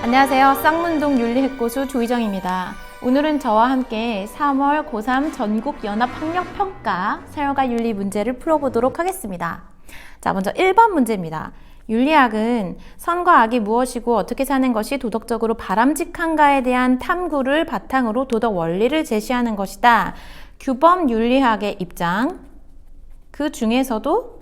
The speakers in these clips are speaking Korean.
안녕하세요. 쌍문동 윤리해고수 조희정입니다. 오늘은 저와 함께 3월 고3 전국연합학력평가 사회과 윤리 문제를 풀어보도록 하겠습니다. 자, 먼저 1번 문제입니다. 윤리학은 선과 악이 무엇이고 어떻게 사는 것이 도덕적으로 바람직한가에 대한 탐구를 바탕으로 도덕 원리를 제시하는 것이다. 규범 윤리학의 입장, 그 중에서도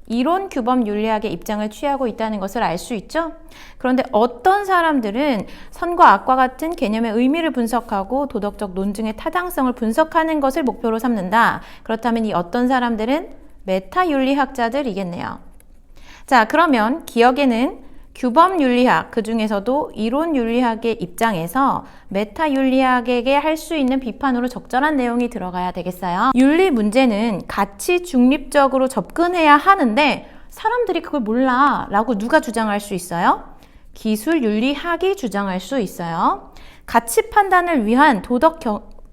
이론 규범 윤리학의 입장을 취하고 있다는 것을 알 수 있죠. 그런데 어떤 사람들은 선과 악과 같은 개념의 의미를 분석하고 도덕적 논증의 타당성을 분석하는 것을 목표로 삼는다. 그렇다면 이 어떤 사람들은 메타 윤리학자들이겠네요. 자, 그러면 기억에는 규범 윤리학, 그 중에서도 이론 윤리학의 입장에서 메타 윤리학에게 할 수 있는 비판으로 적절한 내용이 들어가야 되겠어요. 윤리 문제는 가치 중립적으로 접근해야 하는데 사람들이 그걸 몰라 라고 누가 주장할 수 있어요? 기술 윤리학이 주장할 수 있어요. 가치 판단을 위한 도덕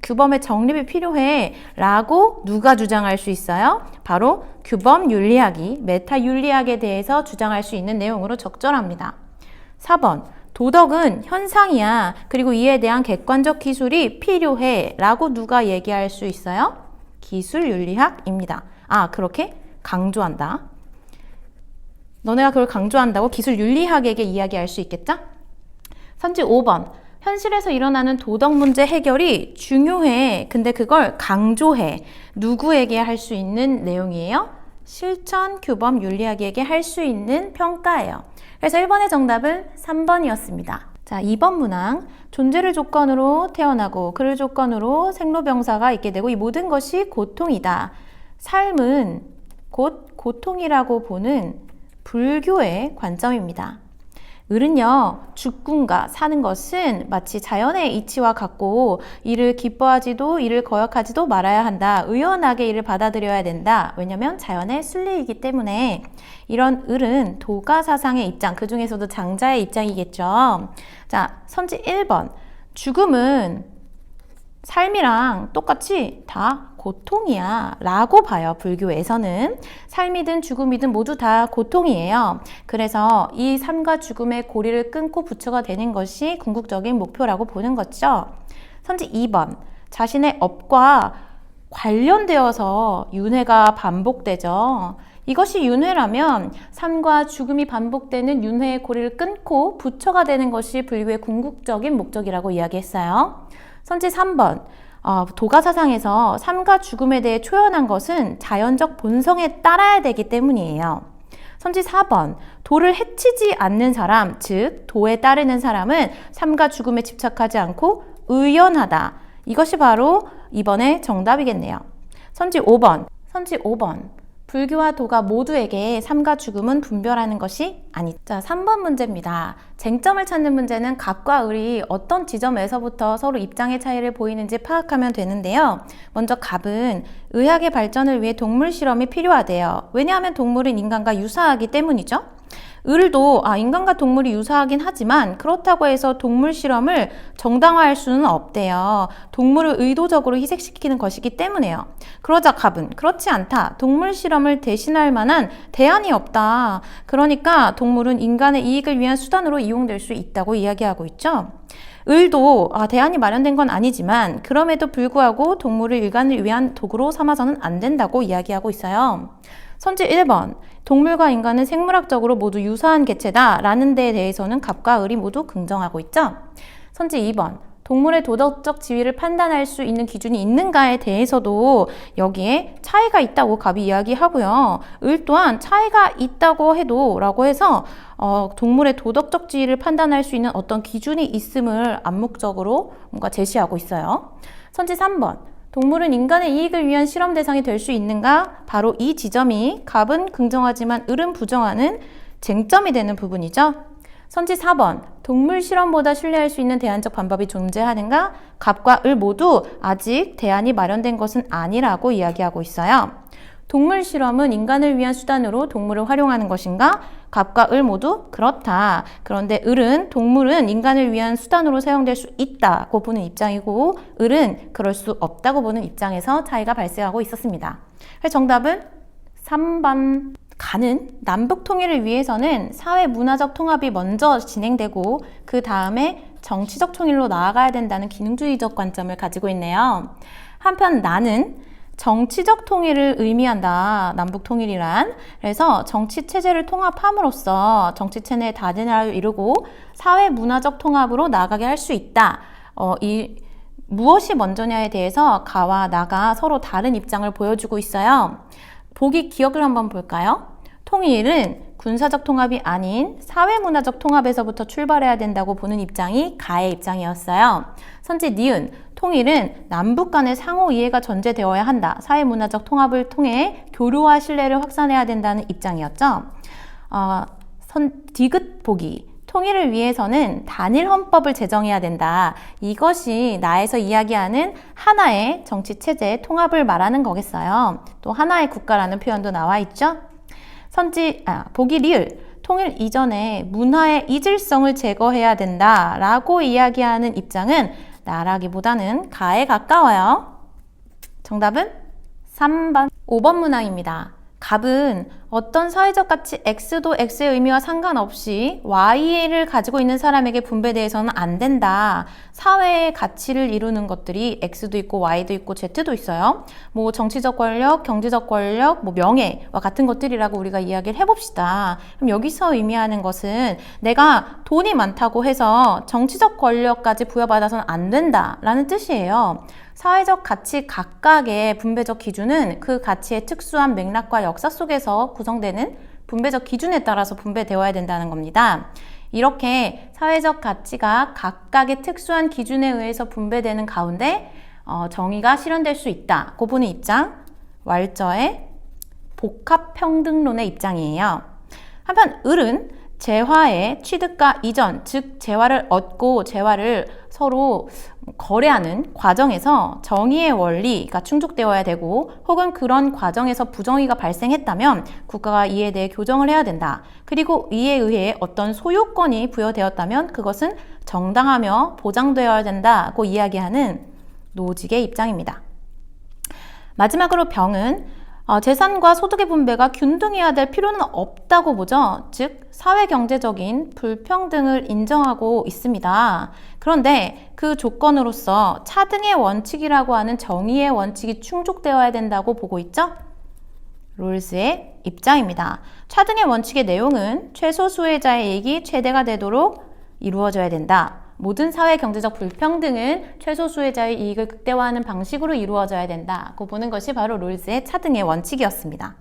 규범의 정립이 필요해 라고 누가 주장할 수 있어요? 바로 규범 윤리학이 메타 윤리학에 대해서 주장할 수 있는 내용으로 적절합니다. 4번, 도덕은 현상이야. 그리고 이에 대한 객관적 기술이 필요해 라고 누가 얘기할 수 있어요? 기술 윤리학입니다. 아, 그렇게 강조한다. 너네가 그걸 강조한다고 기술 윤리학에게 이야기할 수 있겠죠? 선지 5번, 현실에서 일어나는 도덕 문제 해결이 중요해. 근데 그걸 강조해. 누구에게 할 수 있는 내용이에요? 실천 규범 윤리학에게 할 수 있는 평가예요. 그래서 1번의 정답은 3번이었습니다. 자, 2번 문항. 존재를 조건으로 태어나고 그를 조건으로 생로병사가 있게 되고 이 모든 것이 고통이다. 삶은 곧 고통이라고 보는 불교의 관점입니다. 을은요, 죽음과 사는 것은 마치 자연의 이치와 같고 이를 기뻐하지도 이를 거역하지도 말아야 한다. 의연하게 이를 받아들여야 된다. 왜냐하면 자연의 순리이기 때문에. 이런 을은 도가 사상의 입장, 그 중에서도 장자의 입장이겠죠. 자, 선지 1번. 죽음은 삶이랑 똑같이 다 고통이야 라고 봐요. 불교에서는 삶이든 죽음이든 모두 다 고통이에요. 그래서 이 삶과 죽음의 고리를 끊고 부처가 되는 것이 궁극적인 목표라고 보는 거죠. 선지 2번, 자신의 업과 관련되어서 윤회가 반복되죠. 이것이 윤회라면 삶과 죽음이 반복되는 윤회의 고리를 끊고 부처가 되는 것이 불교의 궁극적인 목적이라고 이야기했어요. 선지 3번, 도가 사상에서 삶과 죽음에 대해 초연한 것은 자연적 본성에 따라야 되기 때문이에요. 선지 4번, 도를 해치지 않는 사람, 즉 도에 따르는 사람은 삶과 죽음에 집착하지 않고 의연하다. 이것이 바로 이번의 정답이겠네요. 선지 5번, 불교와 도가 모두에게 삶과 죽음은 분별하는 것이 아니다. 자, 3번 문제입니다. 쟁점을 찾는 문제는 갑과 을이 어떤 지점에서부터 서로 입장의 차이를 보이는지 파악하면 되는데요. 먼저 갑은 의학의 발전을 위해 동물 실험이 필요하대요. 왜냐하면 동물은 인간과 유사하기 때문이죠. 을도 인간과 동물이 유사하긴 하지만 그렇다고 해서 동물 실험을 정당화할 수는 없대요. 동물을 의도적으로 희생시키는 것이기 때문에요. 그러자 갑은 그렇지 않다. 동물 실험을 대신할 만한 대안이 없다. 그러니까 동물은 인간의 이익을 위한 수단으로 이용될 수 있다고 이야기하고 있죠. 을도 대안이 마련된 건 아니지만 그럼에도 불구하고 동물을 인간을 위한 도구로 삼아서는 안 된다고 이야기하고 있어요. 선지 1번, 동물과 인간은 생물학적으로 모두 유사한 개체다 라는 데에 대해서는 갑과 을이 모두 긍정하고 있죠. 선지 2번, 동물의 도덕적 지위를 판단할 수 있는 기준이 있는가에 대해서도 여기에 차이가 있다고 갑이 이야기하고요. 을 또한 차이가 있다고 해도 라고 해서 동물의 도덕적 지위를 판단할 수 있는 어떤 기준이 있음을 암묵적으로 뭔가 제시하고 있어요. 선지 3번, 동물은 인간의 이익을 위한 실험 대상이 될 수 있는가? 바로 이 지점이 갑은 긍정하지만 을은 부정하는 쟁점이 되는 부분이죠. 선지 4번, 동물 실험보다 신뢰할 수 있는 대안적 방법이 존재하는가? 갑과 을 모두 아직 대안이 마련된 것은 아니라고 이야기하고 있어요. 동물 실험은 인간을 위한 수단으로 동물을 활용하는 것인가? 갑과 을 모두 그렇다. 그런데 을은 동물은 인간을 위한 수단으로 사용될 수 있다고 보는 입장이고 을은 그럴 수 없다고 보는 입장에서 차이가 발생하고 있었습니다. 그래서 정답은 3번 가는 남북 통일을 위해서는 사회 문화적 통합이 먼저 진행되고 그 다음에 정치적 통일로 나아가야 된다는 기능주의적 관점을 가지고 있네요. 한편 나는 정치적 통일을 의미한다. 남북 통일이란. 그래서 정치 체제를 통합함으로써 정치 체내의 다변화를 이루고 사회 문화적 통합으로 나아가게 할 수 있다. 무엇이 먼저냐에 대해서 가와 나가 서로 다른 입장을 보여주고 있어요. 보기 기억을 한번 볼까요? 통일은 군사적 통합이 아닌 사회문화적 통합에서부터 출발해야 된다고 보는 입장이 가의 입장이었어요. 선지 니은, 통일은 남북 간의 상호 이해가 전제되어야 한다. 사회문화적 통합을 통해 교류와 신뢰를 확산해야 된다는 입장이었죠. 디귿 보기, 통일을 위해서는 단일 헌법을 제정해야 된다. 이것이 나에서 이야기하는 하나의 정치체제 통합을 말하는 거겠어요. 또 하나의 국가라는 표현도 나와 있죠. 보기 리을, 통일 이전에 문화의 이질성을 제거해야 된다 라고 이야기하는 입장은 나라기보다는 가에 가까워요. 정답은 3번. 5번 문항입니다. 갑은 어떤 사회적 가치 X도 X의 의미와 상관없이 Y를 가지고 있는 사람에게 분배돼서는 안 된다. 사회의 가치를 이루는 것들이 X도 있고 Y도 있고 Z도 있어요. 뭐 정치적 권력, 경제적 권력, 뭐 명예와 같은 것들이라고 우리가 이야기를 해봅시다. 그럼 여기서 의미하는 것은 내가 돈이 많다고 해서 정치적 권력까지 부여받아서는 안 된다라는 뜻이에요. 사회적 가치 각각의 분배적 기준은 그 가치의 특수한 맥락과 역사 속에서 구성되는 분배적 기준에 따라서 분배되어야 된다는 겁니다. 이렇게 사회적 가치가 각각의 특수한 기준에 의해서 분배되는 가운데 정의가 실현될 수 있다고 보는 입장, 왈저의 복합평등론의 입장이에요. 한편 을은 재화의 취득과 이전, 즉 재화를 얻고 재화를 서로 거래하는 과정에서 정의의 원리가 충족되어야 되고 혹은 그런 과정에서 부정의가 발생했다면 국가가 이에 대해 교정을 해야 된다. 그리고 이에 의해 어떤 소유권이 부여되었다면 그것은 정당하며 보장되어야 된다고 이야기하는 노직의 입장입니다. 마지막으로 병은 재산과 소득의 분배가 균등해야 될 필요는 없다고 보죠. 즉 사회경제적인 불평등을 인정하고 있습니다. 그런데 그 조건으로서 차등의 원칙이라고 하는 정의의 원칙이 충족되어야 된다고 보고 있죠. 롤스의 입장입니다. 차등의 원칙의 내용은 최소 수혜자의 이익이 최대가 되도록 이루어져야 된다. 모든 사회 경제적 불평등은 최소 수혜자의 이익을 극대화하는 방식으로 이루어져야 된다고 보는 것이 바로 롤스의 차등의 원칙이었습니다.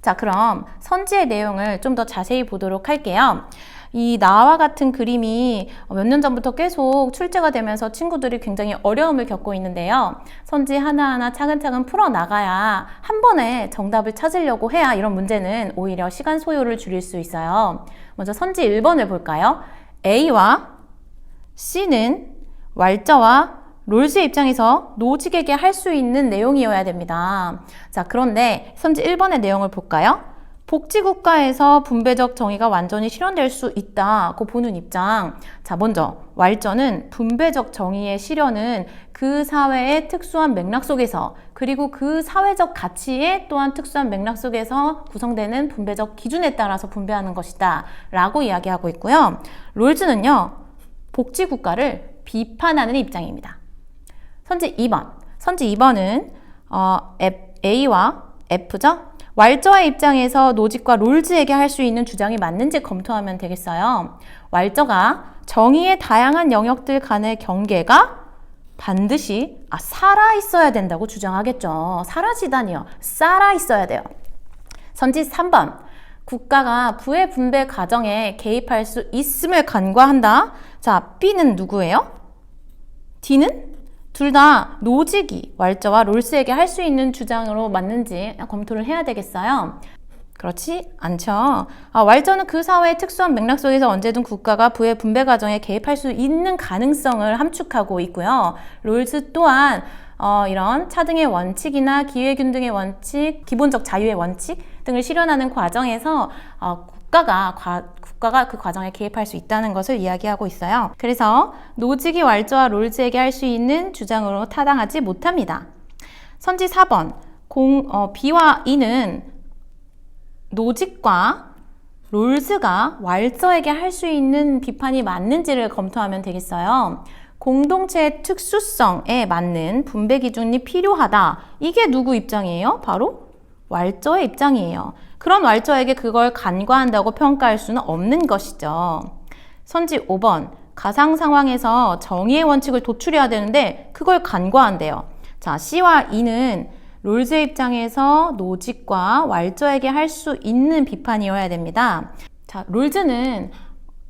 자, 그럼 선지의 내용을 좀 더 자세히 보도록 할게요. 이 나와 같은 그림이 몇 년 전부터 계속 출제가 되면서 친구들이 굉장히 어려움을 겪고 있는데요. 선지 하나하나 차근차근 풀어나가야 한 번에 정답을 찾으려고 해야 이런 문제는 오히려 시간 소요를 줄일 수 있어요. 먼저 선지 1번을 볼까요? A와 C는 왈자와 롤스의 입장에서 노직에게 할 수 있는 내용이어야 됩니다. 자, 그런데 선지 1번의 내용을 볼까요? 복지국가에서 분배적 정의가 완전히 실현될 수 있다고 보는 입장. 자, 먼저 왈저는 분배적 정의의 실현은 그 사회의 특수한 맥락 속에서 그리고 그 사회적 가치의 또한 특수한 맥락 속에서 구성되는 분배적 기준에 따라서 분배하는 것이다 라고 이야기하고 있고요. 롤즈는요, 복지국가를 비판하는 입장입니다. 선지 2번은 A와 F죠? 왈저의 입장에서 노직과 롤즈에게 할 수 있는 주장이 맞는지 검토하면 되겠어요. 왈저가 정의의 다양한 영역들 간의 경계가 반드시 살아있어야 된다고 주장하겠죠. 사라지다니요. 살아있어야 돼요. 선지 3번. 국가가 부의 분배 과정에 개입할 수 있음을 간과한다. 자, B는 누구예요? D는? 둘 다 노직이 왈저와 롤스에게 할 수 있는 주장으로 맞는지 검토를 해야 되겠어요. 그렇지 않죠. 왈저는 그 사회의 특수한 맥락 속에서 언제든 국가가 부의 분배 과정에 개입할 수 있는 가능성을 함축하고 있고요. 롤스 또한 이런 차등의 원칙이나 기회균등의 원칙, 기본적 자유의 원칙 등을 실현하는 과정에서 국가가 그 과정에 개입할 수 있다는 것을 이야기하고 있어요. 그래서 노직이 왈저와 롤즈에게 할 수 있는 주장으로 타당하지 못합니다. 선지 4번 B와 E는 노직과 롤즈가 왈서에게 할 수 있는 비판이 맞는지를 검토하면 되겠어요. 공동체의 특수성에 맞는 분배 기준이 필요하다. 이게 누구 입장이에요? 바로 왈저의 입장이에요. 그런 왈저에게 그걸 간과한다고 평가할 수는 없는 것이죠. 선지 5번. 가상 상황에서 정의의 원칙을 도출해야 되는데 그걸 간과한대요. 자, C와 E는 롤즈의 입장에서 노직과 왈저에게 할 수 있는 비판이어야 됩니다. 자, 롤즈는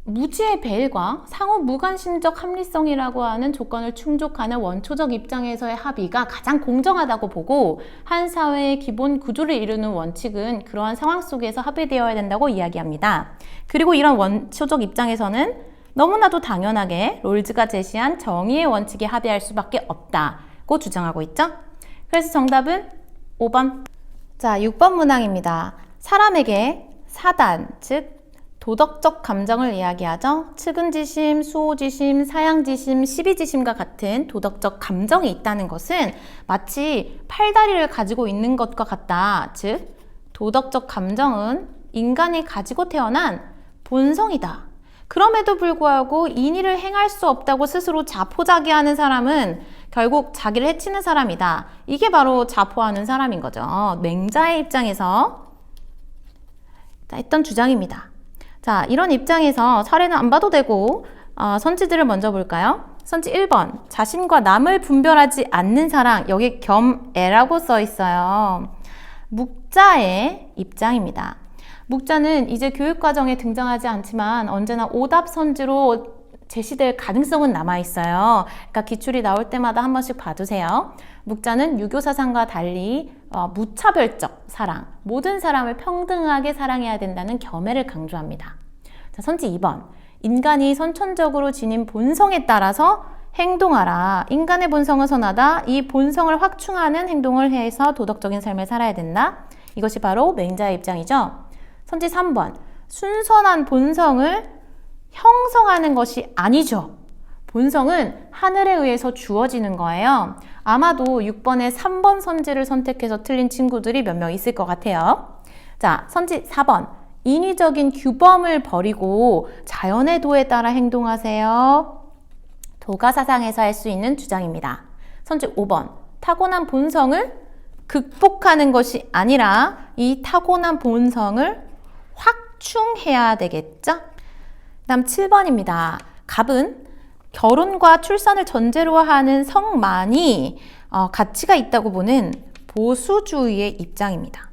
무지의 배일과 상호 무관심적 합리성이라고 하는 조건을 충족하는 원초적 입장에서의 합의가 가장 공정하다고 보고 한 사회의 기본 구조를 이루는 원칙은 그러한 상황 속에서 합의되어야 된다고 이야기합니다. 그리고 이런 원초적 입장에서는 너무나도 당연하게 롤즈가 제시한 정의의 원칙에 합의할 수밖에 없다고 주장하고 있죠. 그래서 정답은 5번. 자, 6번 문항입니다. 사람에게 사단, 즉 도덕적 감정을 이야기하죠. 측은지심, 수호지심, 사양지심, 시비지심과 같은 도덕적 감정이 있다는 것은 마치 팔다리를 가지고 있는 것과 같다. 즉, 도덕적 감정은 인간이 가지고 태어난 본성이다. 그럼에도 불구하고 인의를 행할 수 없다고 스스로 자포자기하는 사람은 결국 자기를 해치는 사람이다. 이게 바로 자포하는 사람인 거죠. 맹자의 입장에서 했던 주장입니다. 자, 이런 입장에서 사례는 안 봐도 되고 선지들을 먼저 볼까요? 선지 1번. 자신과 남을 분별하지 않는 사랑. 여기 겸애라고 써 있어요. 묵자의 입장입니다. 묵자는 이제 교육과정에 등장하지 않지만 언제나 오답선지로 제시될 가능성은 남아있어요. 그러니까 기출이 나올 때마다 한 번씩 봐두세요. 묵자는 유교사상과 달리 무차별적 사랑, 모든 사람을 평등하게 사랑해야 된다는 겸애를 강조합니다. 자, 선지 2번. 인간이 선천적으로 지닌 본성에 따라서 행동하라. 인간의 본성은 선하다. 이 본성을 확충하는 행동을 해서 도덕적인 삶을 살아야 된다. 이것이 바로 맹자의 입장이죠. 선지 3번. 순선한 본성을 형성하는 것이 아니죠. 본성은 하늘에 의해서 주어지는 거예요. 아마도 6번에 3번 선지를 선택해서 틀린 친구들이 몇 명 있을 것 같아요. 자, 선지 4번. 인위적인 규범을 버리고 자연의 도에 따라 행동하세요. 도가사상에서 할 수 있는 주장입니다. 선지 5번. 타고난 본성을 극복하는 것이 아니라 이 타고난 본성을 확충해야 되겠죠? 다음 7번입니다. 갑은 결혼과 출산을 전제로 하는 성만이 가치가 있다고 보는 보수주의의 입장입니다.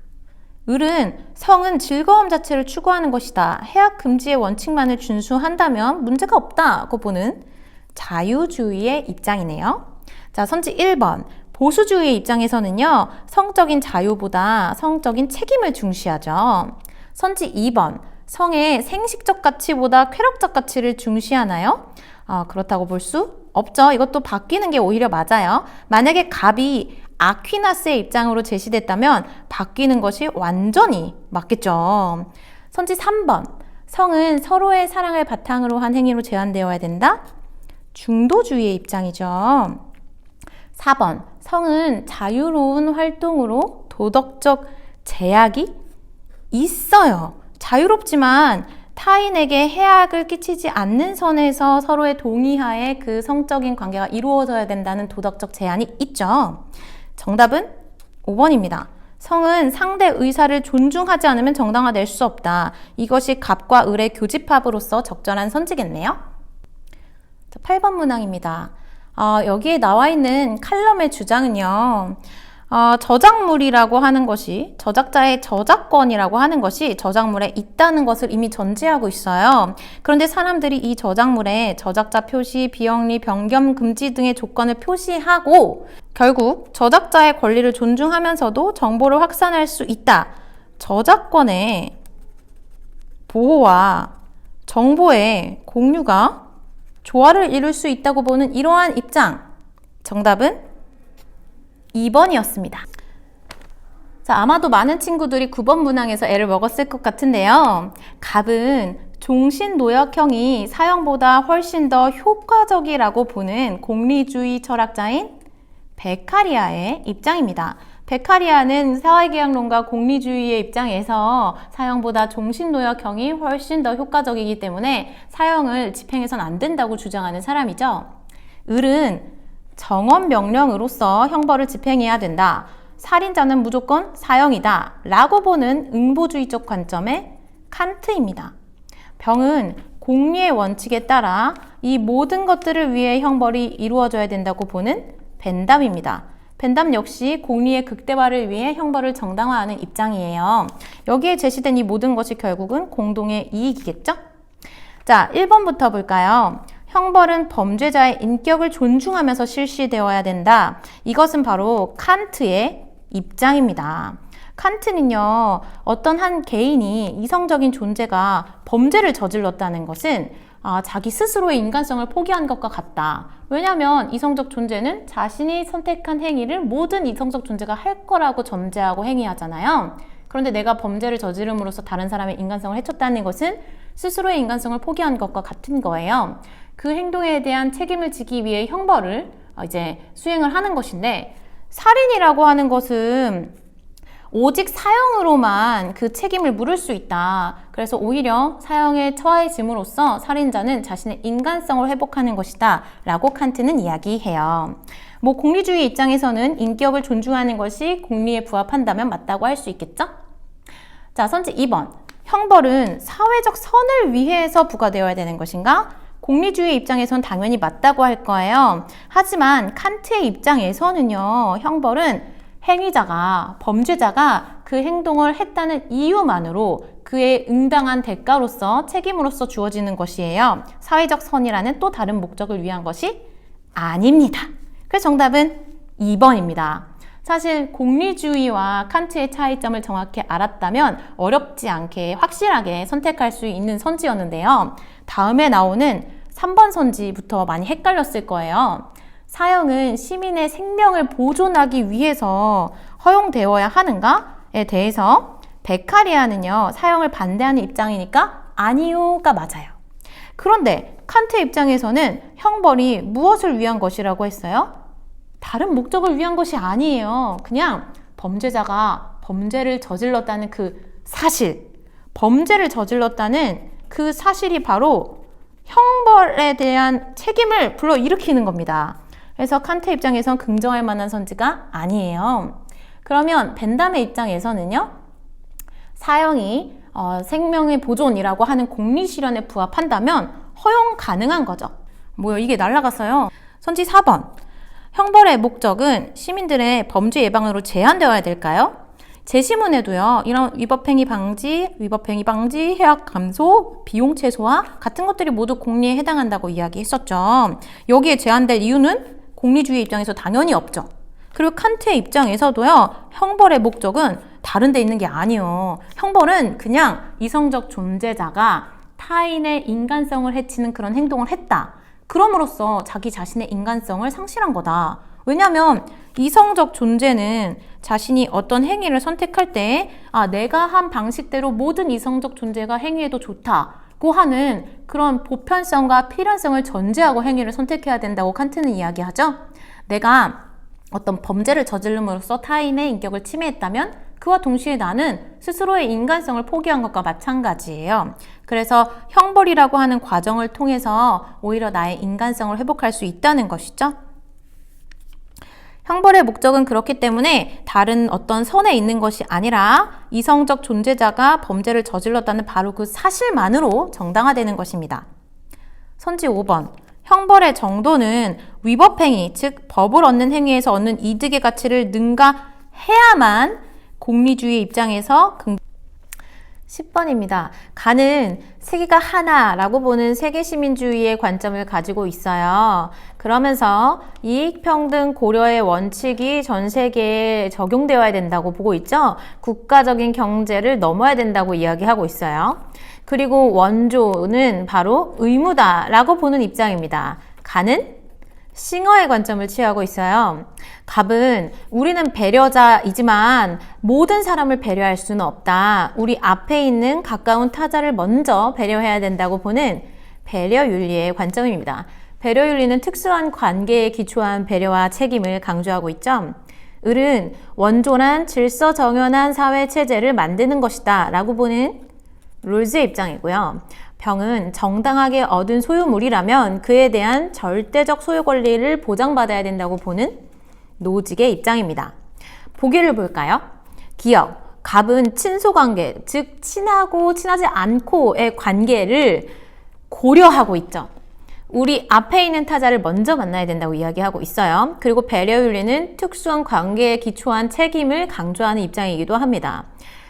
을은 성은 즐거움 자체를 추구하는 것이다. 해악 금지의 원칙만을 준수한다면 문제가 없다고 보는 자유주의의 입장이네요. 자, 선지 1번. 보수주의의 입장에서는요, 성적인 자유보다 성적인 책임을 중시하죠. 선지 2번. 성의 생식적 가치보다 쾌락적 가치를 중시하나요? 그렇다고 볼 수 없죠. 이것도 바뀌는 게 오히려 맞아요. 만약에 갑이 아퀴나스의 입장으로 제시됐다면 바뀌는 것이 완전히 맞겠죠. 선지 3번. 성은 서로의 사랑을 바탕으로 한 행위로 제한되어야 된다. 중도주의의 입장이죠. 4번. 성은 자유로운 활동으로 도덕적 제약이 있어요. 자유롭지만 타인에게 해악을 끼치지 않는 선에서 서로의 동의하에 그 성적인 관계가 이루어져야 된다는 도덕적 제한이 있죠. 정답은 5번입니다. 성은 상대 의사를 존중하지 않으면 정당화될 수 없다. 이것이 갑과 을의 교집합으로서 적절한 선지겠네요. 8번 문항입니다. 여기에 나와 있는 칼럼의 주장은요. 저작물이라고 하는 것이, 저작자의 저작권이라고 하는 것이 저작물에 있다는 것을 이미 전제하고 있어요. 그런데 사람들이 이 저작물에 저작자 표시, 비영리, 변경, 금지 등의 조건을 표시하고 결국 저작자의 권리를 존중하면서도 정보를 확산할 수 있다. 저작권의 보호와 정보의 공유가 조화를 이룰 수 있다고 보는 이러한 입장. 정답은 2번이었습니다. 자, 아마도 많은 친구들이 9번 문항에서 애를 먹었을 것 같은데요. 갑은 종신노역형이 사형보다 훨씬 더 효과적이라고 보는 공리주의 철학자인 베카리아의 입장입니다. 베카리아는 사회계약론과 공리주의의 입장에서 사형보다 종신노역형이 훨씬 더 효과적이기 때문에 사형을 집행해서는 안 된다고 주장하는 사람이죠. 을은 정언명령으로서 형벌을 집행해야 된다. 살인자는 무조건 사형이다. 라고 보는 응보주의적 관점의 칸트입니다. 병은 공리의 원칙에 따라 이 모든 것들을 위해 형벌이 이루어져야 된다고 보는 벤담입니다. 벤담 역시 공리의 극대화를 위해 형벌을 정당화하는 입장이에요. 여기에 제시된 이 모든 것이 결국은 공동의 이익이겠죠? 자, 1번부터 볼까요? 형벌은 범죄자의 인격을 존중하면서 실시되어야 된다. 이것은 바로 칸트의 입장입니다. 칸트는요, 어떤 한 개인이 이성적인 존재가 범죄를 저질렀다는 것은 자기 스스로의 인간성을 포기한 것과 같다. 왜냐하면 이성적 존재는 자신이 선택한 행위를 모든 이성적 존재가 할 거라고 전제하고 행위하잖아요. 그런데 내가 범죄를 저지름으로써 다른 사람의 인간성을 해쳤다는 것은 스스로의 인간성을 포기한 것과 같은 거예요. 그 행동에 대한 책임을 지기 위해 형벌을 이제 수행을 하는 것인데, 살인이라고 하는 것은 오직 사형으로만 그 책임을 물을 수 있다. 그래서 오히려 사형에 처해짐으로써 살인자는 자신의 인간성을 회복하는 것이다. 라고 칸트는 이야기해요. 공리주의 입장에서는 인격을 존중하는 것이 공리에 부합한다면 맞다고 할 수 있겠죠? 자, 선지 2번. 형벌은 사회적 선을 위해서 부과되어야 되는 것인가? 공리주의 입장에선 당연히 맞다고 할 거예요. 하지만 칸트의 입장에서는요, 형벌은 행위자가, 범죄자가 그 행동을 했다는 이유만으로 그의 응당한 대가로서 책임으로서 주어지는 것이에요. 사회적 선이라는 또 다른 목적을 위한 것이 아닙니다. 그래서 정답은 2번입니다. 사실 공리주의와 칸트의 차이점을 정확히 알았다면 어렵지 않게 확실하게 선택할 수 있는 선지였는데요. 다음에 나오는 3번 선지부터 많이 헷갈렸을 거예요. 사형은 시민의 생명을 보존하기 위해서 허용되어야 하는가에 대해서 베카리아는요, 사형을 반대하는 입장이니까 아니요가 맞아요. 그런데 칸트의 입장에서는 형벌이 무엇을 위한 것이라고 했어요? 다른 목적을 위한 것이 아니에요. 그냥 범죄자가 범죄를 저질렀다는 그 사실, 범죄를 저질렀다는 그 사실이 바로 형벌에 대한 책임을 불러일으키는 겁니다. 그래서 칸트 입장에선 긍정할 만한 선지가 아니에요. 그러면 벤담의 입장에서는요, 사형이 생명의 보존이라고 하는 공리 실현에 부합한다면 허용 가능한 거죠. 이게 날라갔어요. 선지 4번. 형벌의 목적은 시민들의 범죄 예방으로 제한되어야 될까요? 제시문에도요, 이런 위법행위 방지, 해악 감소, 비용 최소화 같은 것들이 모두 공리에 해당한다고 이야기했었죠. 여기에 제한될 이유는 공리주의 입장에서 당연히 없죠. 그리고 칸트의 입장에서도요, 형벌의 목적은 다른 데 있는 게 아니에요. 형벌은 그냥 이성적 존재자가 타인의 인간성을 해치는 그런 행동을 했다. 그럼으로써 자기 자신의 인간성을 상실한 거다. 왜냐하면 이성적 존재는 자신이 어떤 행위를 선택할 때 내가 한 방식대로 모든 이성적 존재가 행위해도 좋다고 하는 그런 보편성과 필연성을 전제하고 행위를 선택해야 된다고 칸트는 이야기하죠. 내가 어떤 범죄를 저지름으로써 타인의 인격을 침해했다면 그와 동시에 나는 스스로의 인간성을 포기한 것과 마찬가지예요. 그래서 형벌이라고 하는 과정을 통해서 오히려 나의 인간성을 회복할 수 있다는 것이죠. 형벌의 목적은 그렇기 때문에 다른 어떤 선에 있는 것이 아니라 이성적 존재자가 범죄를 저질렀다는 바로 그 사실만으로 정당화되는 것입니다. 선지 5번. 형벌의 정도는 위법행위, 즉 법을 얻는 행위에서 얻는 이득의 가치를 능가해야만 공리주의 입장에서 10번입니다. 가는 세계가 하나라고 보는 세계시민주의의 관점을 가지고 있어요. 그러면서 이익평등 고려의 원칙이 전 세계에 적용되어야 된다고 보고 있죠. 국가적인 경제를 넘어야 된다고 이야기하고 있어요. 그리고 원조는 바로 의무다라고 보는 입장입니다. 가는 싱어의 관점을 취하고 있어요. 갑은 우리는 배려자이지만 모든 사람을 배려할 수는 없다. 우리 앞에 있는 가까운 타자를 먼저 배려해야 된다고 보는 배려윤리의 관점입니다. 배려윤리는 특수한 관계에 기초한 배려와 책임을 강조하고 있죠. 을은 원조란 질서정연한 사회체제를 만드는 것이다 라고 보는 롤즈의 입장이고요. 병은 정당하게 얻은 소유물이라면 그에 대한 절대적 소유 권리를 보장받아야 된다고 보는 노직의 입장입니다. 보기를 볼까요? 기억, 갑은 친소관계, 즉 친하고 친하지 않고의 관계를 고려하고 있죠. 우리 앞에 있는 타자를 먼저 만나야 된다고 이야기하고 있어요. 그리고 배려윤리는 특수한 관계에 기초한 책임을 강조하는 입장이기도 합니다.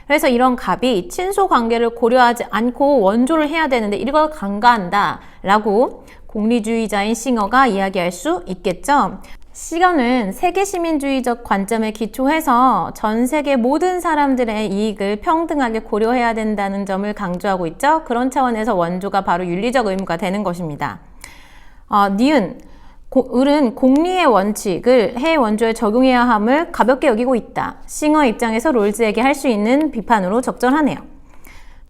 그래서 이런 갑이 친소 관계를 고려하지 않고 원조를 해야 되는데 이걸 간과한다 라고 공리주의자인 싱어가 이야기할 수 있겠죠. 싱어는 세계시민주의적 관점에 기초해서 전 세계 모든 사람들의 이익을 평등하게 고려해야 된다는 점을 강조하고 있죠. 그런 차원에서 원조가 바로 윤리적 의무가 되는 것입니다. 니은, 을은 공리의 원칙을 해 원조에 적용해야 함을 가볍게 여기고 있다. 싱어 입장에서 롤즈에게 할 수 있는 비판으로 적절하네요.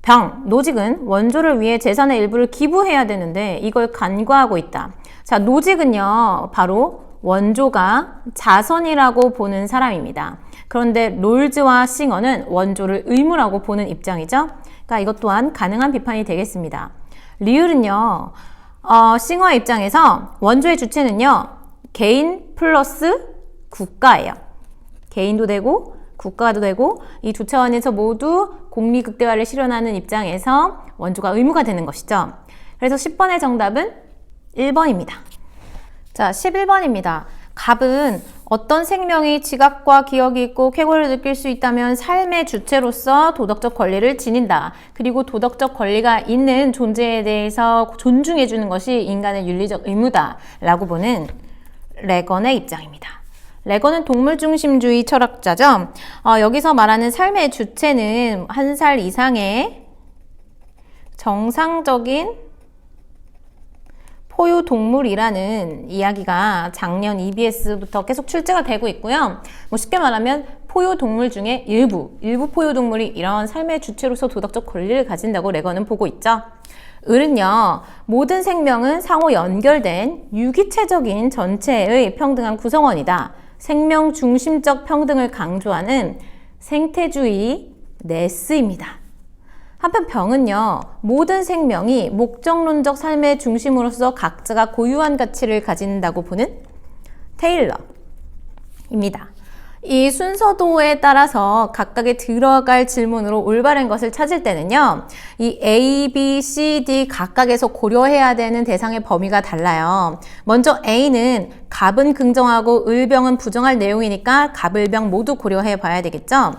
병, 노직은 원조를 위해 재산의 일부를 기부해야 되는데 이걸 간과하고 있다. 자, 노직은요, 바로 원조가 자선이라고 보는 사람입니다. 그런데 롤즈와 싱어는 원조를 의무라고 보는 입장이죠. 그러니까 이것 또한 가능한 비판이 되겠습니다. 리을은요, 싱어의 입장에서 원조의 주체는요, 개인 플러스 국가예요. 개인도 되고 국가도 되고 이 두 차원에서 모두 공리극대화를 실현하는 입장에서 원조가 의무가 되는 것이죠. 그래서 10번의 정답은 1번입니다. 자, 11번입니다. 갑은 어떤 생명이 지각과 기억이 있고 쾌거를 느낄 수 있다면 삶의 주체로서 도덕적 권리를 지닌다. 그리고 도덕적 권리가 있는 존재에 대해서 존중해 주는 것이 인간의 윤리적 의무다 라고 보는 레건의 입장입니다. 레건은 동물중심주의 철학자죠. 여기서 말하는 삶의 주체는 1살 이상의 정상적인 포유동물이라는 이야기가 작년 EBS부터 계속 출제가 되고 있고요. 쉽게 말하면 포유동물 중에 일부 포유동물이 이런 삶의 주체로서 도덕적 권리를 가진다고 레건은 보고 있죠. 을은요, 모든 생명은 상호 연결된 유기체적인 전체의 평등한 구성원이다. 생명 중심적 평등을 강조하는 생태주의 네스입니다. 한편 병은요, 모든 생명이 목적론적 삶의 중심으로서 각자가 고유한 가치를 가진다고 보는 테일러입니다. 이 순서도에 따라서 각각의 들어갈 질문으로 올바른 것을 찾을 때는요, 이 A, B, C, D 각각에서 고려해야 되는 대상의 범위가 달라요. 먼저 A는 갑은 긍정하고 을병은 부정할 내용이니까 갑을병 모두 고려해 봐야 되겠죠.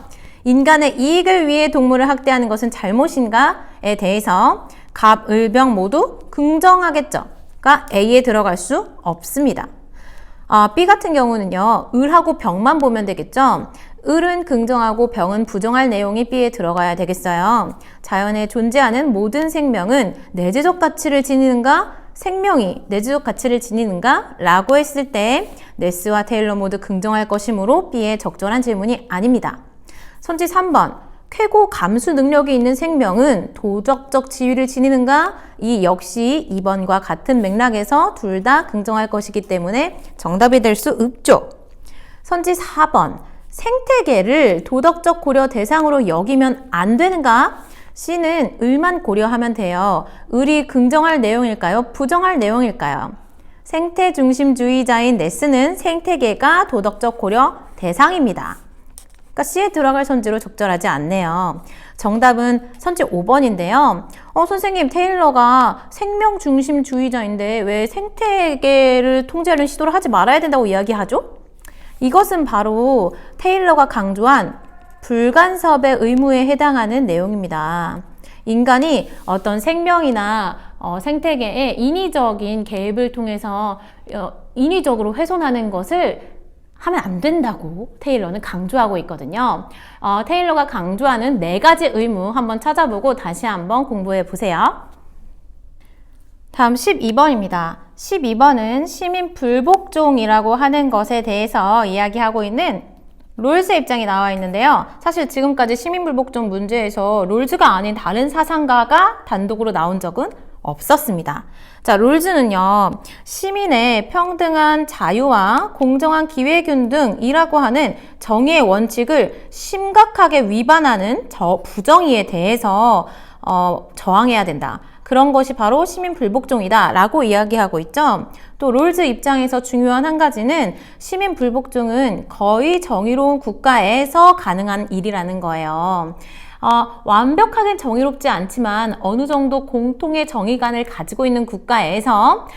인간의 이익을 위해 동물을 학대하는 것은 잘못인가에 대해서 갑, 을, 병 모두 긍정하겠죠. 그러니까 A에 들어갈 수 없습니다. B 같은 경우는요, 을하고 병만 보면 되겠죠. 을은 긍정하고 병은 부정할 내용이 B에 들어가야 되겠어요. 자연에 존재하는 모든 생명은 내재적 가치를 지니는가? 생명이 내재적 가치를 지니는가? 라고 했을 때 네스와 테일러 모두 긍정할 것이므로 B에 적절한 질문이 아닙니다. 선지 3번, 쾌고 감수 능력이 있는 생명은 도덕적 지위를 지니는가? 이 역시 2번과 같은 맥락에서 둘 다 긍정할 것이기 때문에 정답이 될 수 없죠. 선지 4번, 생태계를 도덕적 고려 대상으로 여기면 안 되는가? C는 을만 고려하면 돼요. 을이 긍정할 내용일까요? 부정할 내용일까요? 생태 중심주의자인 네스는 생태계가 도덕적 고려 대상입니다. 그러니까 C에 들어갈 선지로 적절하지 않네요. 정답은 선지 5번인데요. 선생님, 테일러가 생명 중심주의자인데 왜 생태계를 통제하는 시도를 하지 말아야 된다고 이야기하죠? 이것은 바로 테일러가 강조한 불간섭의 의무에 해당하는 내용입니다. 인간이 어떤 생명이나 생태계의 인위적인 개입을 통해서 인위적으로 훼손하는 것을 하면 안 된다고 테일러는 강조하고 있거든요. 테일러가 강조하는 4가지 의무 한번 찾아보고 다시 한번 공부해 보세요. 다음 12번입니다. 12번은 시민 불복종이라고 하는 것에 대해서 이야기하고 있는 롤즈의 입장이 나와 있는데요. 사실 지금까지 시민 불복종 문제에서 롤즈가 아닌 다른 사상가가 단독으로 나온 적은 없었습니다. 자, 롤즈는요, 시민의 평등한 자유와 공정한 기회균등이라고 하는 정의의 원칙을 심각하게 위반하는 부정의에 대해서 저항해야 된다. 그런 것이 바로 시민 불복종이다 라고 이야기하고 있죠. 또 롤즈 입장에서 중요한 한 가지는 시민 불복종은 거의 정의로운 국가에서 가능한 일이라는 거예요. 완벽하게 정의롭지 않지만 어느 정도 공통의 정의관을 가지고 있는 국가에서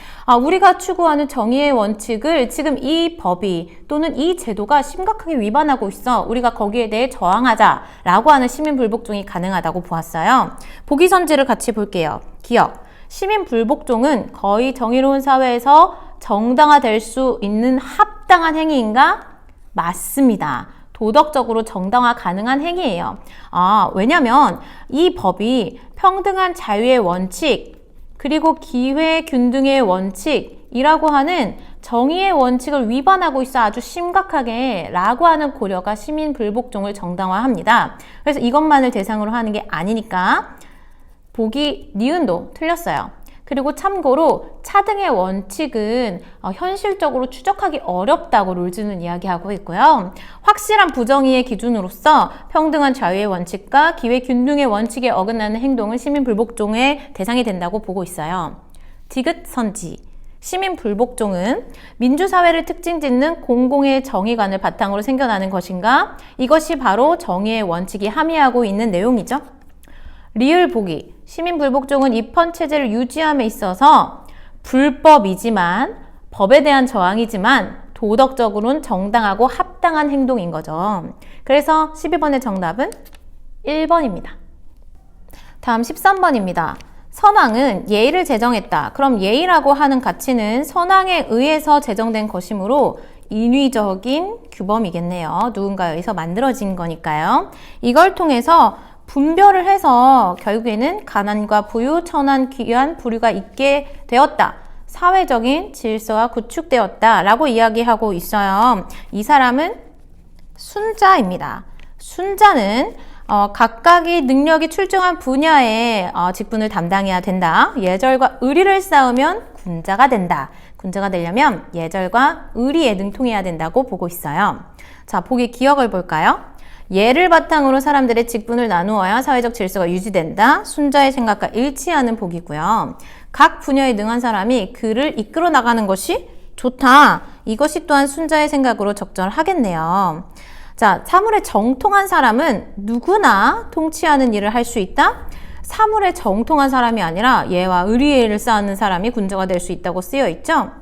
우리가 추구하는 정의의 원칙을 지금 이 법이 또는 이 제도가 심각하게 위반하고 있어. 우리가 거기에 대해 저항하자라고 하는 시민 불복종이 가능하다고 보았어요. 보기 선지를 같이 볼게요. 기억. 시민 불복종은 거의 정의로운 사회에서 정당화될 수 있는 합당한 행위인가? 맞습니다. 도덕적으로 정당화 가능한 행위예요. 왜냐면 이 법이 평등한 자유의 원칙, 그리고 기회 균등의 원칙이라고 하는 정의의 원칙을 위반하고 있어 아주 심각하게 라고 하는 고려가 시민 불복종을 정당화합니다. 그래서 이것만을 대상으로 하는 게 아니니까 보기 니은도 틀렸어요. 그리고 참고로 차등의 원칙은 현실적으로 추적하기 어렵다고 롤즈는 이야기하고 있고요. 확실한 부정의의 기준으로서 평등한 자유의 원칙과 기회균등의 원칙에 어긋나는 행동은 시민 불복종의 대상이 된다고 보고 있어요. 디귿 선지. 시민 불복종은 민주사회를 특징 짓는 공공의 정의관을 바탕으로 생겨나는 것인가? 이것이 바로 정의의 원칙이 함의하고 있는 내용이죠. 리을 보기. 시민 불복종은 입헌체제를 유지함에 있어서 불법이지만 법에 대한 저항이지만 도덕적으로는 정당하고 합당한 행동인 거죠. 그래서 12번의 정답은 1번입니다. 다음 13번입니다. 선왕은 예의를 제정했다. 그럼 예의라고 하는 가치는 선왕에 의해서 제정된 것이므로 인위적인 규범이겠네요. 누군가에 의해서 만들어진 거니까요. 이걸 통해서 분별을 해서 결국에는 가난과 부유, 천한, 귀한, 부류가 있게 되었다. 사회적인 질서가 구축되었다 라고 이야기하고 있어요. 이 사람은 순자입니다. 순자는 각각의 능력이 출중한 분야의 직분을 담당해야 된다. 예절과 의리를 쌓으면 군자가 된다. 군자가 되려면 예절과 의리에 능통해야 된다고 보고 있어요. 자, 보기 기억을 볼까요? 예를 바탕으로 사람들의 직분을 나누어야 사회적 질서가 유지된다. 순자의 생각과 일치하는 복이고요. 각 분야에 능한 사람이 그를 이끌어 나가는 것이 좋다. 이것이 또한 순자의 생각으로 적절하겠네요. 자, 사물에 정통한 사람은 누구나 통치하는 일을 할 수 있다. 사물에 정통한 사람이 아니라 예와 의리를 쌓는 사람이 군자가 될 수 있다고 쓰여 있죠.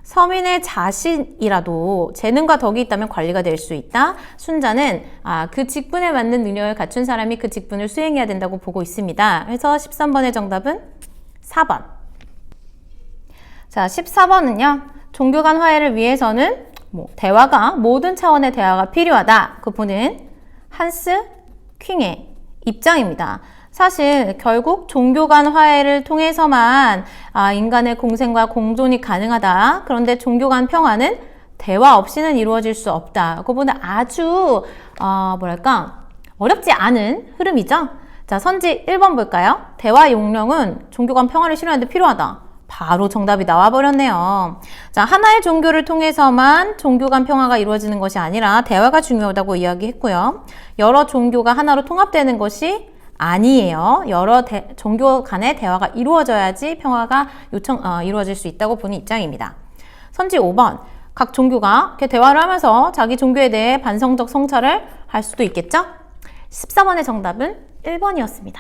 서민의 자신이라도 재능과 덕이 있다면 관리가 될 수 있다. 순자는 그 직분에 맞는 능력을 갖춘 사람이 그 직분을 수행해야 된다고 보고 있습니다. 그래서 13번의 정답은 4번. 자, 14번은요. 종교 간 화해를 위해서는 대화가 모든 차원의 대화가 필요하다. 그 보는 한스 킹의 입장입니다. 사실 결국 종교 간 화해를 통해서만 인간의 공생과 공존이 가능하다. 그런데 종교 간 평화는 대화 없이는 이루어질 수 없다. 그거보다 아주 어렵지 않은 흐름이죠. 자, 선지 1번 볼까요? 대화 용령은 종교 간 평화를 실현하는 데 필요하다. 바로 정답이 나와버렸네요. 자, 하나의 종교를 통해서만 종교 간 평화가 이루어지는 것이 아니라 대화가 중요하다고 이야기했고요. 여러 종교가 하나로 통합되는 것이 아니에요. 여러 종교 간의 대화가 이루어져야지 평화가 이루어질 수 있다고 보는 입장입니다. 선지 5번. 각 종교가 이렇게 대화를 하면서 자기 종교에 대해 반성적 성찰을 할 수도 있겠죠? 14번의 정답은 1번이었습니다.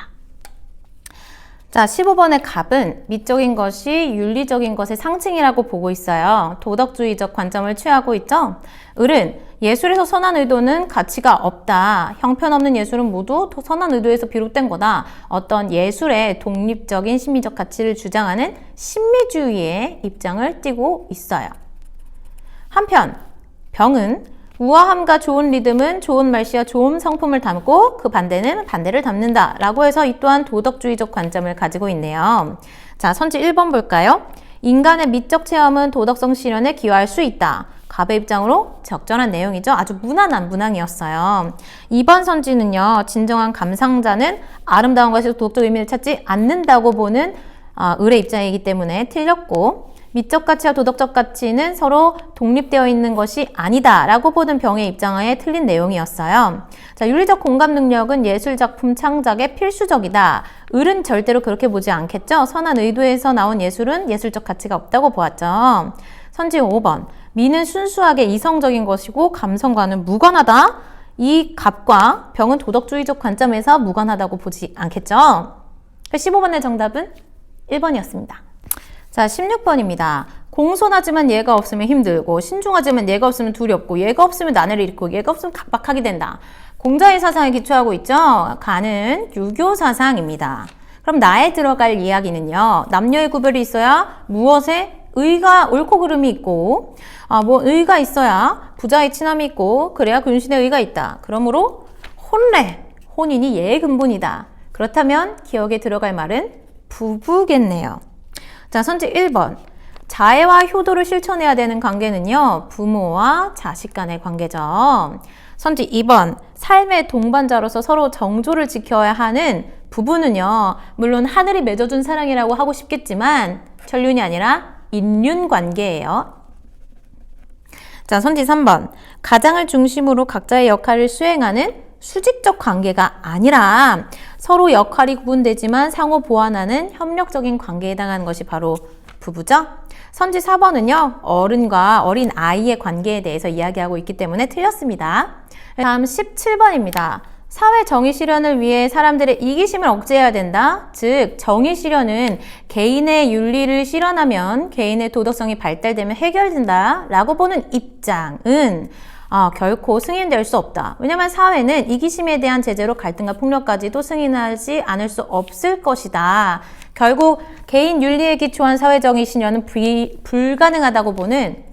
자, 15번의 갑은 미적인 것이 윤리적인 것의 상징이라고 보고 있어요. 도덕주의적 관점을 취하고 있죠. 을은 예술에서 선한 의도는 가치가 없다. 형편없는 예술은 모두 선한 의도에서 비롯된 거다. 어떤 예술의 독립적인 심미적 가치를 주장하는 신미주의의 입장을 띠고 있어요. 한편 병은 우아함과 좋은 리듬은 좋은 말씨와 좋은 성품을 담고 그 반대는 반대를 담는다 라고 해서 이 또한 도덕주의적 관점을 가지고 있네요. 자, 선지 1번 볼까요? 인간의 미적 체험은 도덕성 실현에 기여할 수 있다. 갑의 입장으로 적절한 내용이죠. 아주 무난한 문항이었어요. 2번 선지는요. 진정한 감상자는 아름다운 것에서 도덕적 의미를 찾지 않는다고 보는 을의 입장이기 때문에 틀렸고, 미적 가치와 도덕적 가치는 서로 독립되어 있는 것이 아니다 라고 보는 병의 입장하에 틀린 내용이었어요. 자, 윤리적 공감 능력은 예술작품 창작에 필수적이다. 을은 절대로 그렇게 보지 않겠죠. 선한 의도에서 나온 예술은 예술적 가치가 없다고 보았죠. 선지 5번, 미는 순수하게 이성적인 것이고 감성과는 무관하다. 이 갑과 병은 도덕주의적 관점에서 무관하다고 보지 않겠죠. 15번의 정답은 1번이었습니다. 자, 16번입니다. 공손하지만 얘가 없으면 힘들고, 신중하지만 얘가 없으면 두렵고, 얘가 없으면 난해를 일으키고, 얘가 없으면 각박하게 된다. 공자의 사상에 기초하고 있죠. 가는 유교 사상입니다. 그럼 나에 들어갈 이야기는요, 남녀의 구별이 있어야 무엇에 의가 옳고 그름이 있고, 의가 있어야 부자의 친함이 있고, 그래야 근신의 의가 있다. 그러므로 혼인이 예의 근본이다. 그렇다면 기억에 들어갈 말은 부부겠네요. 자, 선지 1번. 자애와 효도를 실천해야 되는 관계는요, 부모와 자식 간의 관계죠. 선지 2번. 삶의 동반자로서 서로 정조를 지켜야 하는 부부는요, 물론 하늘이 맺어준 사랑이라고 하고 싶겠지만 천륜이 아니라 인륜 관계예요. 자, 선지 3번. 가장을 중심으로 각자의 역할을 수행하는 수직적 관계가 아니라 서로 역할이 구분되지만 상호 보완하는 협력적인 관계에 해당하는 것이 바로 부부죠. 선지 4번은요, 어른과 어린 아이의 관계에 대해서 이야기하고 있기 때문에 틀렸습니다. 다음 17번입니다. 사회 정의 실현을 위해 사람들의 이기심을 억제해야 된다. 즉, 정의 실현은 개인의 윤리를 실현하면 개인의 도덕성이 발달되면 해결된다 라고 보는 입장은 결코 승인될 수 없다. 왜냐하면 사회는 이기심에 대한 제재로 갈등과 폭력까지도 승인하지 않을 수 없을 것이다. 결국 개인 윤리에 기초한 사회정의 실현은 불가능하다고 보는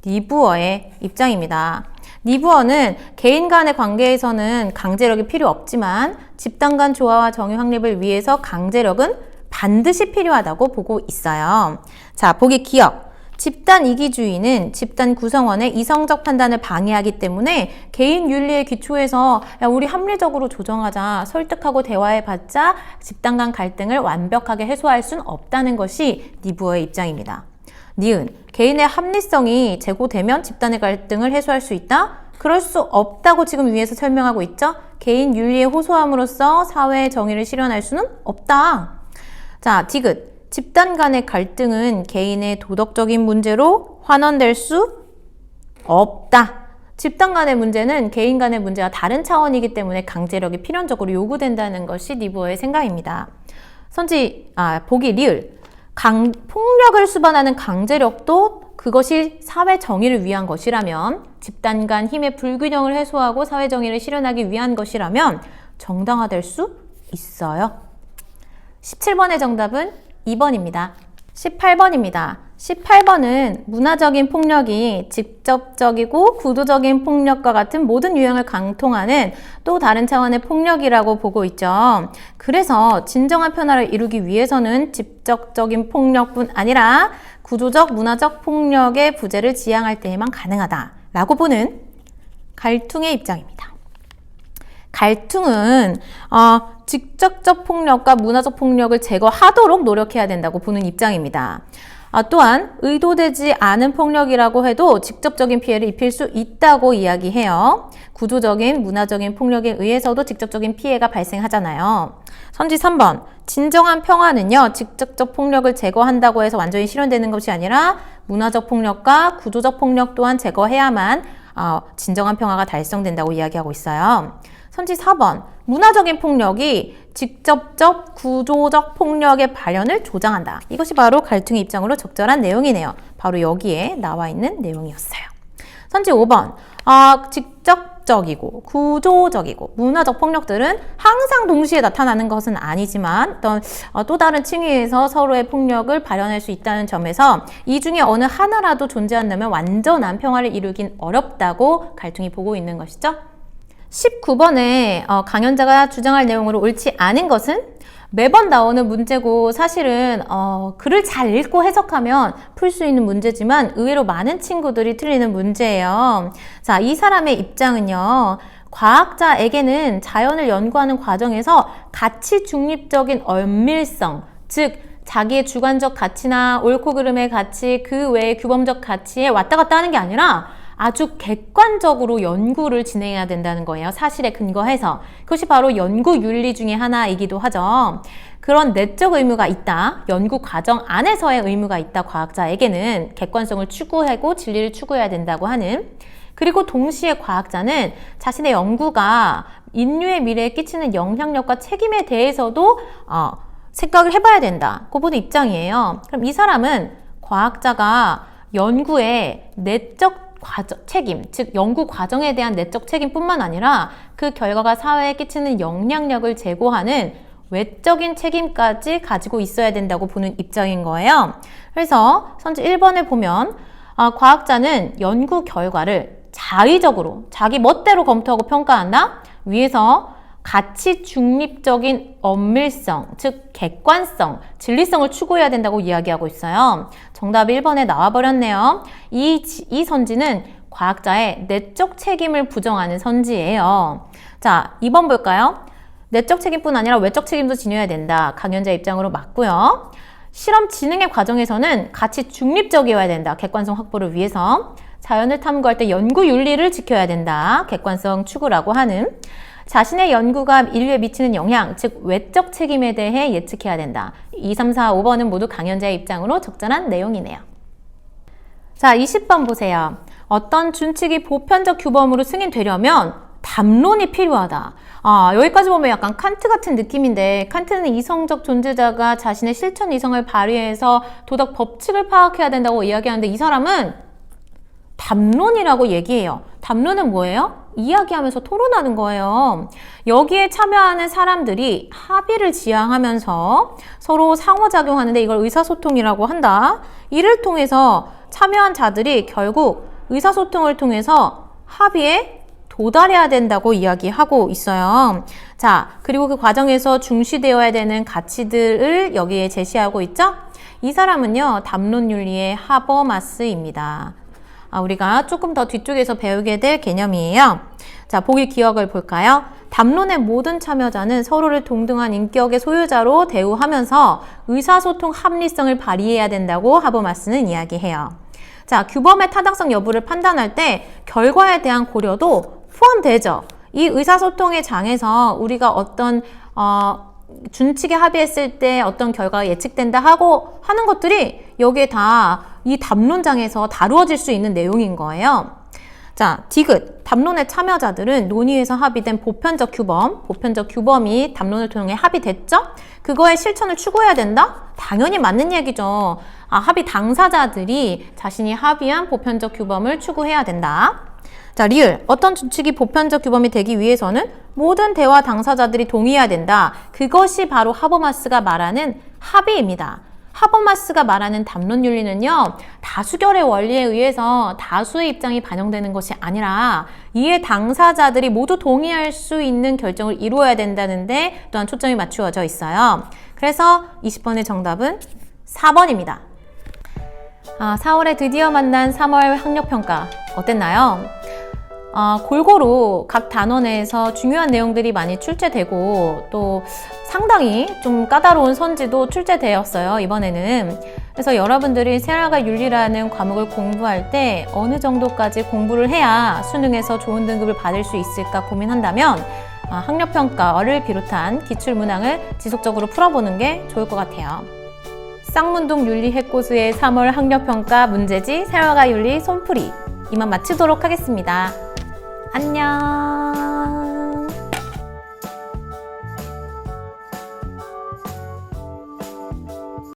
니부어의 입장입니다. 니부어는 개인 간의 관계에서는 강제력이 필요 없지만 집단 간 조화와 정의 확립을 위해서 강제력은 반드시 필요하다고 보고 있어요. 자, 보기 기억. 집단 이기주의는 집단 구성원의 이성적 판단을 방해하기 때문에 개인 윤리의 기초에서 우리 합리적으로 조정하자, 설득하고 대화해봤자 집단 간 갈등을 완벽하게 해소할 수는 없다는 것이 니부어의 입장입니다. 니은, 개인의 합리성이 제고되면 집단의 갈등을 해소할 수 있다? 그럴 수 없다고 지금 위에서 설명하고 있죠? 개인 윤리에 호소함으로써 사회의 정의를 실현할 수는 없다. 자, 디귿. 집단 간의 갈등은 개인의 도덕적인 문제로 환원될 수 없다. 집단 간의 문제는 개인 간의 문제와 다른 차원이기 때문에 강제력이 필연적으로 요구된다는 것이 니부어의 생각입니다. 보기 리을. 폭력을 수반하는 강제력도 그것이 사회 정의를 위한 것이라면, 집단 간 힘의 불균형을 해소하고 사회 정의를 실현하기 위한 것이라면 정당화될 수 있어요. 17번의 정답은 2번입니다. 18번입니다. 18번은 문화적인 폭력이 직접적이고 구조적인 폭력과 같은 모든 유형을 강통하는 또 다른 차원의 폭력이라고 보고 있죠. 그래서 진정한 변화를 이루기 위해서는 직접적인 폭력뿐 아니라 구조적, 문화적 폭력의 부재를 지향할 때에만 가능하다라고 보는 갈퉁의 입장입니다. 갈퉁은 직접적 폭력과 문화적 폭력을 제거하도록 노력해야 된다고 보는 입장입니다. 또한 의도되지 않은 폭력이라고 해도 직접적인 피해를 입힐 수 있다고 이야기해요. 구조적인, 문화적인 폭력에 의해서도 직접적인 피해가 발생하잖아요. 선지 3번. 진정한 평화는요, 직접적 폭력을 제거한다고 해서 완전히 실현되는 것이 아니라 문화적 폭력과 구조적 폭력 또한 제거해야만 진정한 평화가 달성된다고 이야기하고 있어요. 선지 4번. 문화적인 폭력이 직접적 구조적 폭력의 발현을 조장한다. 이것이 바로 갈퉁의 입장으로 적절한 내용이네요. 바로 여기에 나와 있는 내용이었어요. 선지 5번. 직접적이고 구조적이고 문화적 폭력들은 항상 동시에 나타나는 것은 아니지만 또 다른 층위에서 서로의 폭력을 발현할 수 있다는 점에서 이 중에 어느 하나라도 존재한다면 완전한 평화를 이루긴 어렵다고 갈퉁이 보고 있는 것이죠. 19번에 강연자가 주장할 내용으로 옳지 않은 것은 매번 나오는 문제고, 사실은 글을 잘 읽고 해석하면 풀 수 있는 문제지만 의외로 많은 친구들이 틀리는 문제예요. 자, 이 사람의 입장은요, 과학자에게는 자연을 연구하는 과정에서 가치 중립적인 엄밀성, 즉 자기의 주관적 가치나 옳고 그름의 가치, 그 외의 규범적 가치에 왔다 갔다 하는 게 아니라 아주 객관적으로 연구를 진행해야 된다는 거예요. 사실에 근거해서. 그것이 바로 연구 윤리 중에 하나이기도 하죠. 그런 내적 의무가 있다. 연구 과정 안에서의 의무가 있다. 과학자에게는 객관성을 추구하고 진리를 추구해야 된다고 하는. 그리고 동시에 과학자는 자신의 연구가 인류의 미래에 끼치는 영향력과 책임에 대해서도 생각을 해봐야 된다. 그분 입장이에요. 그럼 이 사람은 과학자가 연구의 내적 책임, 즉 연구 과정에 대한 내적 책임뿐만 아니라 그 결과가 사회에 끼치는 영향력을 제고하는 외적인 책임까지 가지고 있어야 된다고 보는 입장인 거예요. 그래서 선지 1번에 보면 과학자는 연구 결과를 자의적으로 자기 멋대로 검토하고 평가한다. 위에서 가치 중립적인 엄밀성, 즉 객관성, 진리성을 추구해야 된다고 이야기하고 있어요. 정답이 1번에 나와버렸네요. 이 선지는 과학자의 내적 책임을 부정하는 선지예요. 자, 2번 볼까요? 내적 책임뿐 아니라 외적 책임도 지녀야 된다. 강연자 입장으로 맞고요. 실험 진행의 과정에서는 가치 중립적이어야 된다. 객관성 확보를 위해서. 자연을 탐구할 때 연구 윤리를 지켜야 된다. 객관성 추구라고 하는. 자신의 연구가 인류에 미치는 영향, 즉 외적 책임에 대해 예측해야 된다. 2, 3, 4, 5번은 모두 강연자의 입장으로 적절한 내용이네요. 자, 20번 보세요. 어떤 준칙이 보편적 규범으로 승인되려면 담론이 필요하다. 여기까지 보면 약간 칸트 같은 느낌인데, 칸트는 이성적 존재자가 자신의 실천 이성을 발휘해서 도덕 법칙을 파악해야 된다고 이야기하는데, 이 사람은 담론이라고 얘기해요. 담론은 뭐예요? 이야기하면서 토론하는 거예요. 여기에 참여하는 사람들이 합의를 지향하면서 서로 상호작용하는데 이걸 의사소통이라고 한다. 이를 통해서 참여한 자들이 결국 의사소통을 통해서 합의에 도달해야 된다고 이야기하고 있어요. 자, 그리고 그 과정에서 중시되어야 되는 가치들을 여기에 제시하고 있죠? 이 사람은요, 담론윤리의 하버마스입니다. 우리가 조금 더 뒤쪽에서 배우게 될 개념이에요. 자, 보기 기억을 볼까요? 담론의 모든 참여자는 서로를 동등한 인격의 소유자로 대우하면서 의사소통 합리성을 발휘해야 된다고 하버마스는 이야기해요. 자, 규범의 타당성 여부를 판단할 때 결과에 대한 고려도 포함되죠. 이 의사소통의 장에서 우리가 어떤 준칙에 합의했을 때 어떤 결과가 예측된다 하고 하는 것들이 여기에 다 이 담론장에서 다루어질 수 있는 내용인 거예요. 자, 디귿. 담론의 참여자들은 논의에서 합의된 보편적 규범이 담론을 통해 합의됐죠? 그거의 실천을 추구해야 된다? 당연히 맞는 얘기죠. 합의 당사자들이 자신이 합의한 보편적 규범을 추구해야 된다. 자, 리을. 어떤 준칙이 보편적 규범이 되기 위해서는 모든 대화 당사자들이 동의해야 된다. 그것이 바로 하버마스가 말하는 합의입니다. 하버마스가 말하는 담론윤리는요, 다수결의 원리에 의해서 다수의 입장이 반영되는 것이 아니라 이에 당사자들이 모두 동의할 수 있는 결정을 이루어야 된다는데 또한 초점이 맞추어져 있어요. 그래서 20번의 정답은 4번입니다. 4월에 드디어 만난 3월 학력평가 어땠나요? 골고루 각 단원 내에서 중요한 내용들이 많이 출제되고 또 상당히 좀 까다로운 선지도 출제되었어요, 이번에는. 그래서 여러분들이 생활과 윤리라는 과목을 공부할 때 어느 정도까지 공부를 해야 수능에서 좋은 등급을 받을 수 있을까 고민한다면 학력평가를 비롯한 기출문항을 지속적으로 풀어보는 게 좋을 것 같아요. 쌍문동 윤리해코수의 3월 학력평가 문제지 생활과 윤리 손풀이 이만 마치도록 하겠습니다. 안녕.